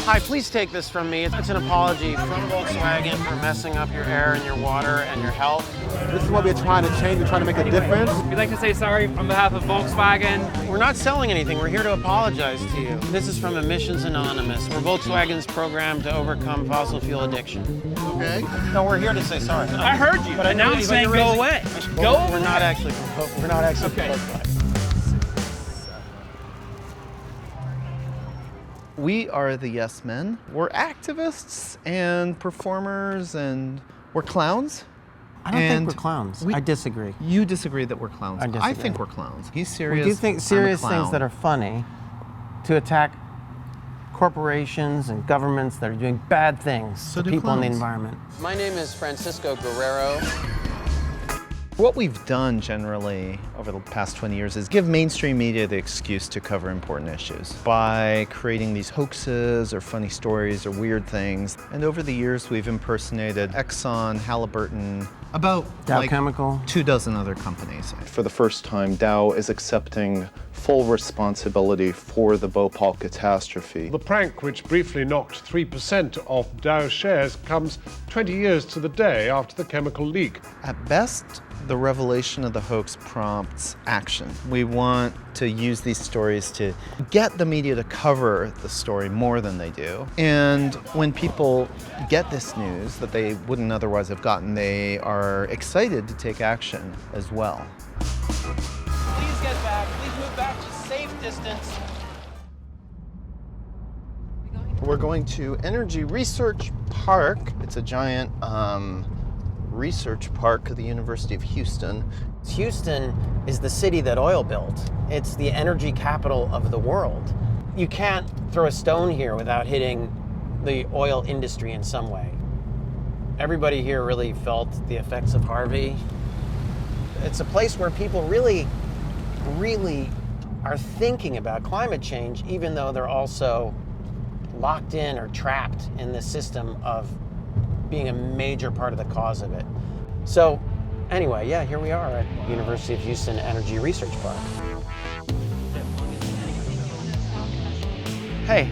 Hi, please take this from me. It's an apology from Volkswagen for messing up your air and your water and your health. This is what we're trying to change. We're trying to make a difference. We'd like to say sorry on behalf of Volkswagen. We're not selling anything. We're here to apologize to you. This is from Emissions Anonymous. We're Volkswagen's program to overcome fossil fuel addiction. Okay. No, we're here to say sorry. I heard you, but now I'm saying go away. Go away. We're not actually from Volkswagen. We are the Yes Men. We're activists and performers, and we're clowns. I don't think we're clowns. I disagree. You disagree that we're clowns. I disagree. I think we're clowns. He's serious. We do think serious I'm a clown. things that are funny to attack corporations and governments that are doing bad things to people in the environment. My name is Francisco Guerrero. What we've done generally over the past 20 years is give mainstream media the excuse to cover important issues by creating these hoaxes or funny stories or weird things. And over the years, we've impersonated Exxon, Halliburton, about Dow Chemical, 24 other companies. For the first time, Dow is accepting full responsibility for the Bhopal catastrophe. The prank, which briefly knocked 3% off Dow shares, comes 20 years to the day after the chemical leak. At best, the revelation of the hoax prompts action. We want to use these stories to get the media to cover the story more than they do. And when people get this news that they wouldn't otherwise have gotten, they are excited to take action as well. Please get back. Please move back to safe distance. We're going to Energy Research Park. It's a giant research park at the University of Houston. Houston is the city that oil built. It's the energy capital of the world. You can't throw a stone here without hitting the oil industry in some way. Everybody here really felt the effects of Harvey. It's a place where people really are thinking about climate change, even though they're also locked in or trapped in the system of being a major part of the cause of it. So anyway, yeah, here we are at University of Houston Energy Research Park. Hey,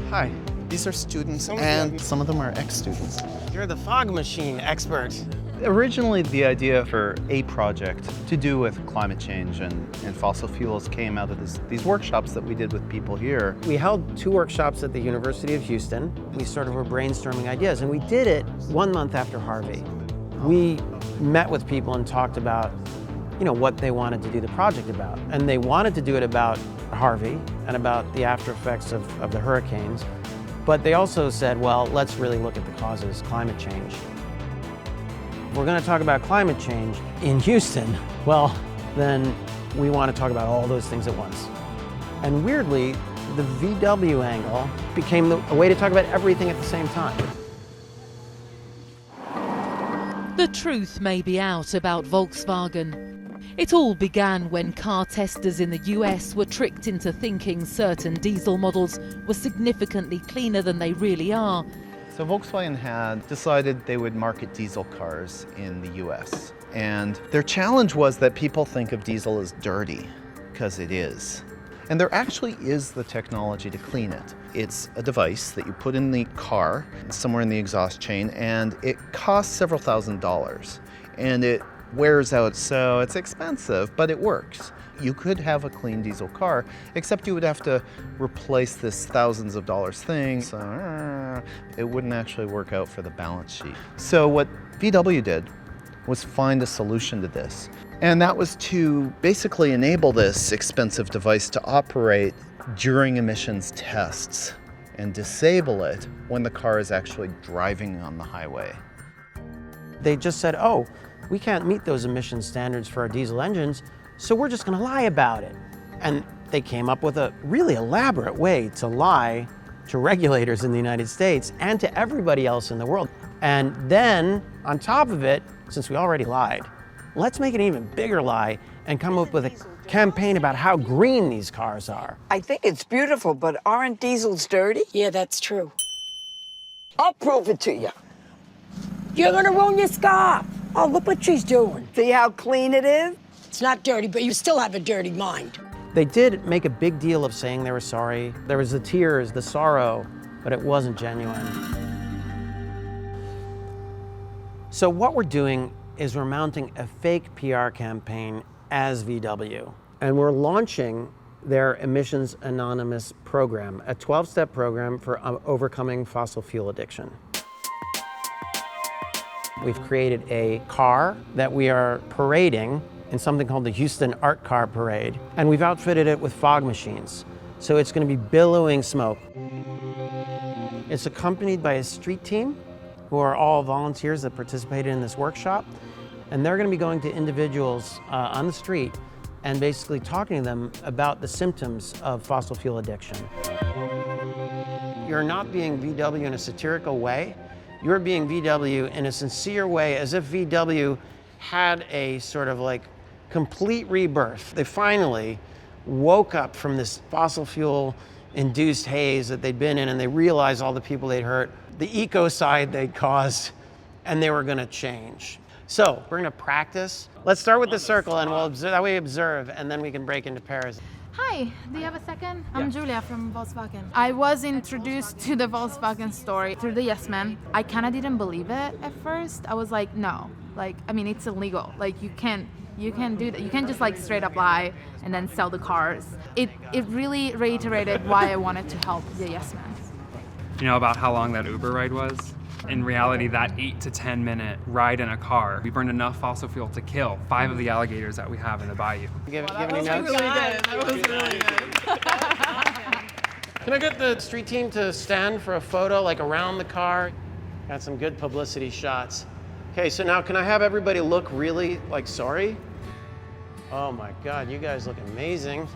hi. These are students, and some of them are ex-students. You're the fog machine expert. Originally, the idea for a project to do with climate change and fossil fuels came out of these workshops that we did with people here. We held 2 workshops at the University of Houston. We sort of were brainstorming ideas, and we did it 1 month after Harvey. We met with people and talked about, what they wanted to do the project about. And they wanted to do it about Harvey and about the after effects of the hurricanes. But they also said, well, let's really look at the causes, climate change. If we're going to talk about climate change in Houston, well, then we want to talk about all those things at once. And weirdly, the VW angle became a way to talk about everything at the same time. The truth may be out about Volkswagen. It all began when car testers in the US were tricked into thinking certain diesel models were significantly cleaner than they really are. So Volkswagen had decided they would market diesel cars in the US. And their challenge was that people think of diesel as dirty, because it is. And there actually is the technology to clean it. It's a device that you put in the car, somewhere in the exhaust chain, and it costs several $1,000s. And it wears out, so it's expensive, but it works. You could have a clean diesel car, except you would have to replace this thousands of dollars thing, so it wouldn't actually work out for the balance sheet. So what VW did was find a solution to this. And that was to basically enable this expensive device to operate during emissions tests and disable it when the car is actually driving on the highway. They just said, oh, we can't meet those emission standards for our diesel engines, so we're just going to lie about it. And they came up with a really elaborate way to lie to regulators in the United States and to everybody else in the world. And then, on top of it, since we already lied, let's make an even bigger lie and come up with a campaign about how green these cars are. I think it's beautiful, but aren't diesels dirty? Yeah, that's true. I'll prove it to you. You're gonna ruin your scarf. Oh, look what she's doing. See how clean it is? It's not dirty, but you still have a dirty mind. They did make a big deal of saying they were sorry. There was the tears, the sorrow, but it wasn't genuine. So what we're doing is we're mounting a fake PR campaign as VW, and we're launching their Emissions Anonymous program, a 12-step program for overcoming fossil fuel addiction. We've created a car that we are parading in something called the Houston Art Car Parade, and we've outfitted it with fog machines. So it's going to be billowing smoke. It's accompanied by a street team who are all volunteers that participated in this workshop, and they're going to be going to individuals on the street and basically talking to them about the symptoms of fossil fuel addiction. You're not being VW in a satirical way. You're being VW in a sincere way, as if VW had a sort of like complete rebirth. They finally woke up from this fossil fuel induced haze that they'd been in, and they realized all the people they'd hurt, the ecocide they'd caused, and they were gonna change. So we're gonna practice. Let's start with the circle, and we'll observe, that way we observe, and then we can break into pairs. Hi, do you have a second? I'm Julia from Volkswagen. I was introduced to the Volkswagen story through the Yes Man. I kind of didn't believe it at first. I was like, no, like, I mean, it's illegal. Like, you can't do that. You can't just like straight up lie and then sell the cars. It really reiterated why I wanted to help the Yes Man. You know about how long that Uber ride was? In reality, that 8 to 10 minute ride in a car, we burned enough fossil fuel to kill 5 of the alligators that we have in the bayou. Give any notes? That was really good. Can I get the street team to stand for a photo, like around the car? Got some good publicity shots. Okay, so now can I have everybody look really like sorry? Oh my God, you guys look amazing.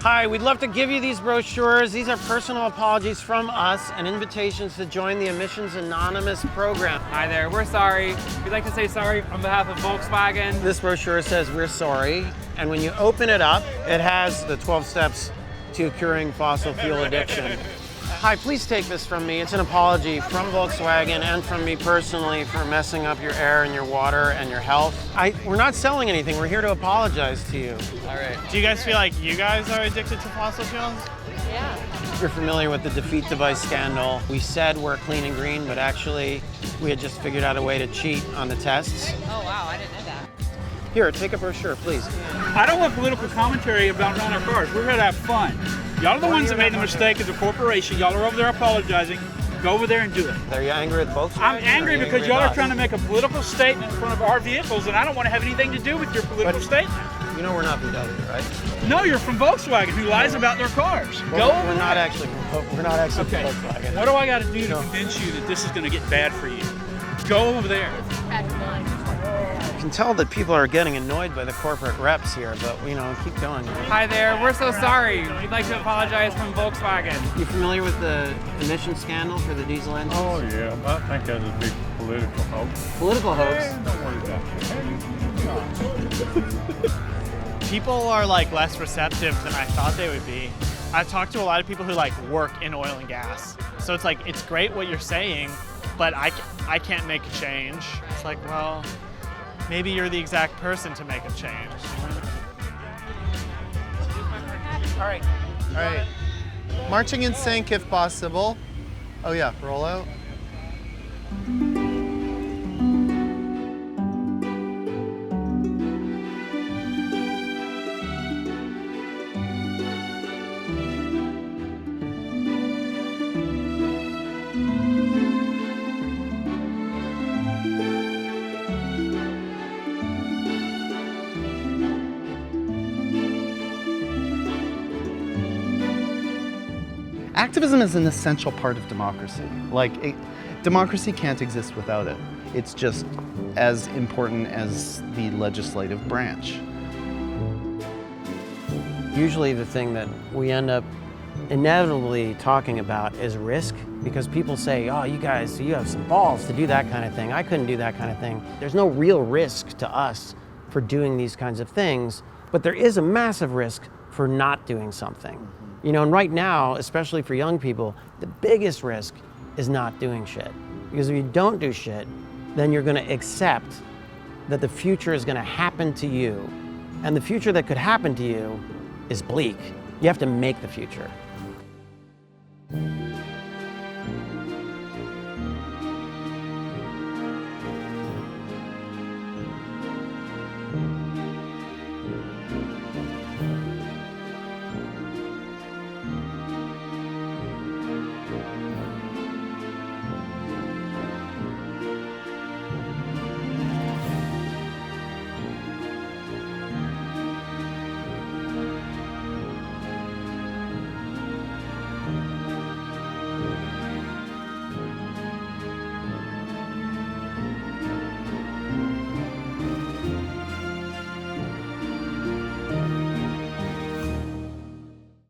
Hi, we'd love to give you these brochures. These are personal apologies from us and invitations to join the Emissions Anonymous program. Hi there, we're sorry. We'd like to say sorry on behalf of Volkswagen. This brochure says we're sorry, and when you open it up, it has the 12 steps to curing fossil fuel addiction. Hi, please take this from me. It's an apology from Volkswagen and from me personally for messing up your air and your water and your health. We're not selling anything. We're here to apologize to you. All right. Do you guys feel like you guys are addicted to fossil fuels? Yeah. You're familiar with the defeat device scandal. We said we're clean and green, but actually we had just figured out a way to cheat on the tests. Oh, wow, I didn't know that. Here, take a brochure, please. I don't want political commentary about running our cars. We're here to have fun. Y'all are the ones that made the mistake as a corporation. Y'all are over there apologizing. Go over there and do it. Are you angry with Volkswagen? I'm angry because y'all are trying to make a political statement in front of our vehicles, and I don't want to have anything to do with your political statement. You know we're not VW, right? No, you're from Volkswagen, who lies about their cars. Well, Go over we're not there. actually from Volkswagen. What do I got to do to convince you that this is going to get bad for you? Go over there. You can tell that people are getting annoyed by the corporate reps here, but keep going. Hi there, we're so sorry. We'd like to apologize from Volkswagen. You familiar with the emission scandal for the diesel engines? Oh yeah, I think that's a big political hoax. Political hoax? Don't worry about it. People are like less receptive than I thought they would be. I've talked to a lot of people who like work in oil and gas. So it's like, it's great what you're saying, but I can't make a change. It's like, well, maybe you're the exact person to make a change. All right. Marching in sync if possible. Oh yeah, roll out. Activism is an essential part of democracy. Democracy can't exist without it. It's just as important as the legislative branch. Usually the thing that we end up inevitably talking about is risk, because people say, oh, you guys, you have some balls to do that kind of thing. I couldn't do that kind of thing. There's no real risk to us for doing these kinds of things, but there is a massive risk for not doing something. You know, and right now, especially for young people, the biggest risk is not doing shit. Because if you don't do shit, then you're gonna accept that the future is gonna happen to you. And the future that could happen to you is bleak. You have to make the future.